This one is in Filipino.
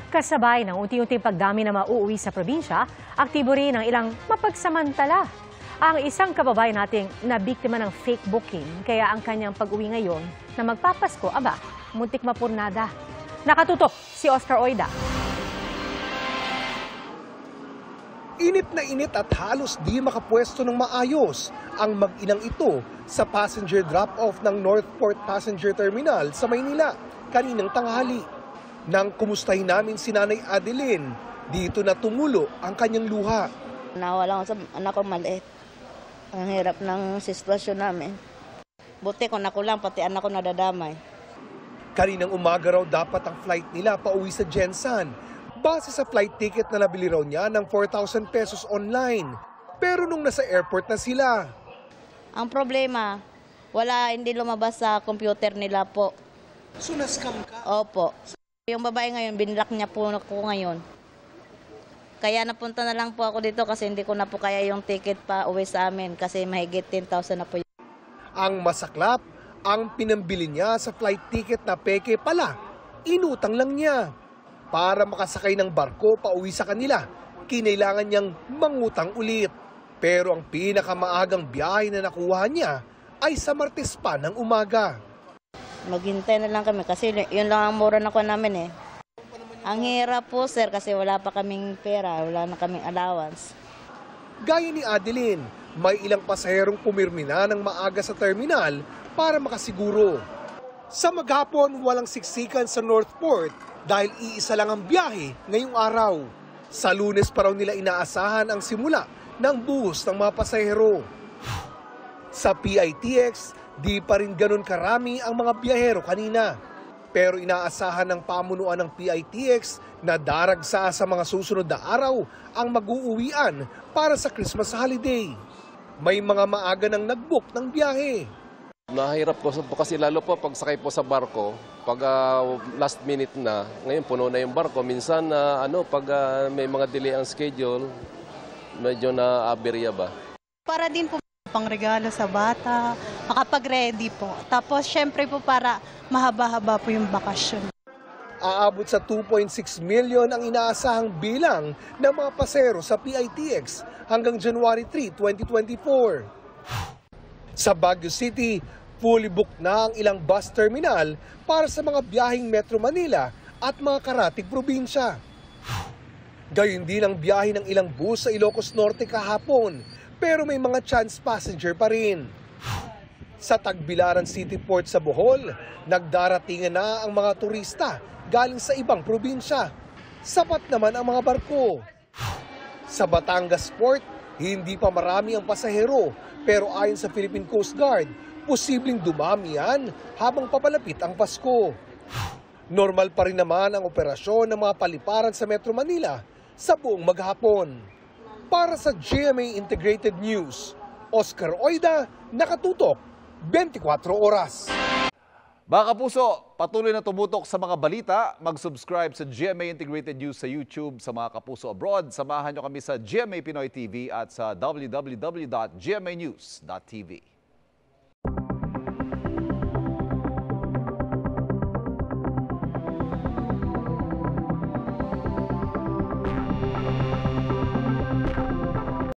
Kasabay ng unti-unting pagdami na mauuwi sa probinsya, aktibo rin ang ilang mapagsamantala. Ang isang kababayan nating nabiktima ng fake booking, kaya ang kanyang pag-uwi ngayon na magpapasko, muntik mapurnada. Nakatutok si Oscar Oida. Init na init at halos di makapwesto ng maayos ang mag-inang ito sa passenger drop-off ng Northport Passenger Terminal sa Maynila kaninang tanghali. Nang kumustahin namin si Nanay Adeline, dito na tumulo ang kanyang luha. Nawala ko sa anak ko maliit. Ang hirap ng sitwasyon namin. Buti kung ako lang, pati anak ko nadadamay. Kaninang umaga raw dapat ang flight nila pauwi sa Jensan. Base sa flight ticket na nabili raw niya ng 4,000 pesos online. Pero nung nasa airport na sila, Ang problema, hindi lumabas sa computer nila po. so na-scam ka? Opo. Yung babae ngayon, binlock niya po ako ngayon. Kaya napunta na lang po ako dito kasi hindi ko na po kaya yung ticket pa uwi sa amin kasi mahigit 10,000 na po. Ang masaklap, ang pinambili niya sa flight ticket na peke pala, inutang lang niya. Para makasakay ng barko pauwi sa kanila, kinailangan niyang mangutang ulit. Pero ang pinakamaagang biyahe na nakuha niya ay sa Martes pa ng umaga. Maghintay na lang kami kasi yun lang ang mura na ko namin eh. Ang hirap po sir kasi wala pa kaming pera, wala na kaming allowance. Gaya ni Adeline, may ilang pasaherong pumirmi na ng maaga sa terminal para makasiguro. Sa maghapon, walang siksikan sa Northport dahil iisa lang ang biyahe ngayong araw. Sa Lunes pa raw nila inaasahan ang simula ng buhos ng mga pasahero. Sa PITX, di pa rin ganun karami ang mga biyahero kanina. Pero inaasahan ng pamunuan ng PITX na daragsa sa mga susunod na araw ang mag-uuwian para sa Christmas holiday. May mga maaga nang nag-book ng biyahe. Nahirap po kasi lalo po pag sakay po sa barko, pag last minute na, ngayon puno na yung barko. Minsan pag may mga delay ang schedule, medyo na-aberya ba. Para din po pangregalo sa bata, makapag-ready po. Tapos syempre po para mahaba-haba po yung bakasyon. Aabot sa 2.6 million ang inaasahang bilang ng mga pasahero sa PITX hanggang January 3, 2024. Sa Baguio City, fully booked na ang ilang bus terminal para sa mga biyaheng Metro Manila at mga karatig probinsya. Gayun din ang biyahe ng ilang bus sa Ilocos Norte kahapon, pero may mga chance passenger pa rin. Sa Tagbilaran City Port sa Bohol, nagdaratingan na ang mga turista galing sa ibang probinsya. Sapat naman ang mga barko. Sa Batangas Port, hindi pa marami ang pasahero, pero ayon sa Philippine Coast Guard, posibleng dumami yan habang papalapit ang Pasko. Normal pa rin naman ang operasyon ng mga paliparan sa Metro Manila sa buong maghapon. Para sa GMA Integrated News, Oscar Oida, nakatutok 24 oras. Mga kapuso, patuloy na tumutok sa mga balita. Mag-subscribe sa GMA Integrated News sa YouTube. Sa mga kapuso abroad, samahan nyo kami sa GMA Pinoy TV at sa www.gmanews.tv.